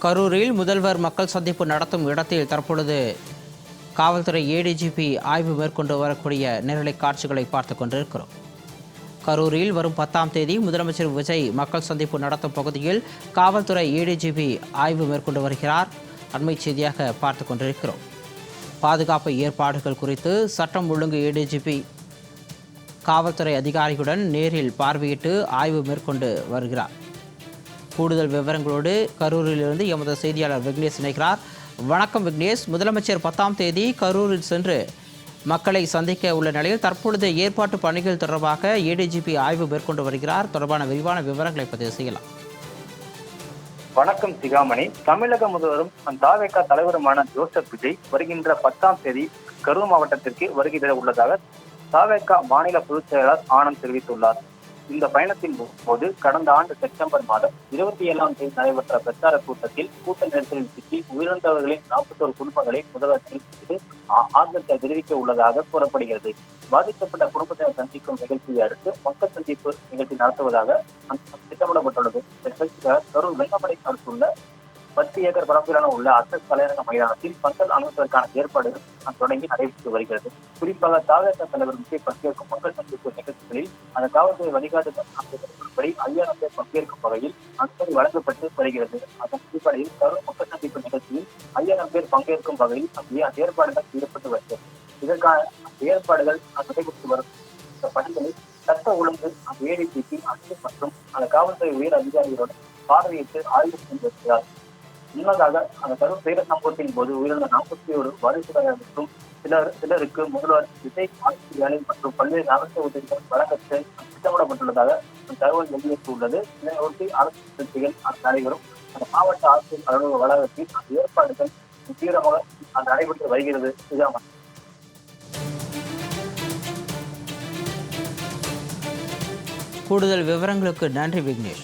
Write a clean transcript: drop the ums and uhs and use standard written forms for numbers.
கரூரில் முதல்வர் மக்கள் சந்திப்பு நடத்தும் இடத்தில் தற்பொழுது காவல்துறை ஏடிஜிபி ஆய்வு மேற்கொண்டு வரக்கூடிய நேரலை காட்சிகளை பார்த்து கொண்டிருக்கிறோம். கரூரில் வரும் 10ஆம் தேதி முதலமைச்சர் விஜய் மக்கள் சந்திப்பு நடத்தும் பகுதியில் காவல்துறை ஏடிஜிபி ஆய்வு மேற்கொண்டு வருகிறார். அண்மை செய்தியாக பார்த்து கொண்டிருக்கிறோம். பாதுகாப்பு ஏற்பாடுகள் குறித்து சட்டம் ஒழுங்கு ஏடிஜிபி காவல்துறை அதிகாரிகளுடன் நேரில் பார்வையிட்டு ஆய்வு மேற்கொண்டு வருகிறார். கூடுதல் விவரங்களோடு கரூரிலிருந்து எமது செய்தியாளர் விக்னேஷ் இணைகிறார். வணக்கம் விக்னேஷ். முதலமைச்சர் 10ஆம் தேதி கரூரில் சென்று மக்களை சந்திக்க உள்ள நிலையில் தற்பொழுது ஏற்பாட்டு பணிகள் தொடர்பாக ஏடிஜிபி ஆய்வு மேற்கொண்டு வருகிறார். தொடர்பான விரிவான விவரங்களை பதிவு செய்யலாம். வணக்கம் சிகாமணி. தமிழக முதல்வரும் தாவேகா தலைவருமான ஜோசப் விஜய் வருகின்ற 10ஆம் தேதி கரூர் மாவட்டத்திற்கு வருகை தர உள்ளதாக தாவேகா மாநில பொதுச் செயலாளர் ஆனந்த் தெரிவித்துள்ளார். இந்த பயணத்தின் போது கடந்த ஆண்டு செப்டம்பர் மாதம் 27ஆம் தேதி நடைபெற்ற பிரச்சார கூட்டத்தில் கூட்ட நெரிசலில் சிக்கி உயிரிழந்தவர்களின் 41 குடும்பங்களை முதலமைச்சர் ஆறுதல் தெரிவிக்க உள்ளதாக கூறப்படுகிறது. பாதிக்கப்பட்ட குடும்பத்தினர் சந்திக்கும் நிகழ்ச்சியை அடுத்து மக்கள் சந்திப்பு நிகழ்ச்சி நடத்துவதாக திட்டமிடப்பட்டுள்ளது. கரூர் வெள்ளமடை அடுத்துள்ள 10 ஏக்கர் பரப்பிலான உள்ள அசஸ் தலைநகர மைதானத்தில் பந்தல் அமைப்பதற்கான ஏற்பாடுகள் தொடங்கி நடைபெற்று வருகிறது. குறிப்பாக தாவேகா தலைவர் விஜய் பங்கேற்கும் மக்கள் சந்திப்பு நிகழ்ச்சிகளில் அந்த காவல்துறை வழிகாட்டுபடி 5000 பேர் பங்கேற்கும் வகையில் அனுமதி வழங்கப்பட்டு வருகிறது. அதன் அடிப்படையில் கரூர் மக்கள் சந்திப்பு நிகழ்ச்சியில் 5000 பேர் பங்கேற்கும் வகையில் அந்த ஏற்பாடுகள் செய்யப்பட்டு வருகிறது. இதற்கான ஏற்பாடுகள் நடைபெற்று வரும் இந்த பணிகளில் சட்ட ஒழுங்கு ஏடிஜிபி அன்பு மற்றும் அந்த காவல்துறை உயர் அதிகாரிகளுடன் பார்வையிட்டு ஆய்வு செய்து வருகிறார். முன்னதாக அந்த கரூர் சேர சம்பவத்தின் போது உயிரிழந்த 41 வாரிசுகள் மற்றும் சிலருக்கு முதல்வர் விஜய் வேலை மற்றும் பல்வேறு அரசு உதவிகள் வழங்க திட்டமிடப்பட்டுள்ளதாக தகவல் வெளியிட்டுள்ளது. இதனையொட்டி அரசு கட்சிகள் நடைபெறும் அந்த மாவட்ட ஆட்சியர் அலுவலக வளாகத்தில் அந்த ஏற்பாடுகள் தீவிரமாக நடைபெற்று வருகிறது. கூடுதல் விவரங்களுக்கு நன்றி விக்னேஷ்.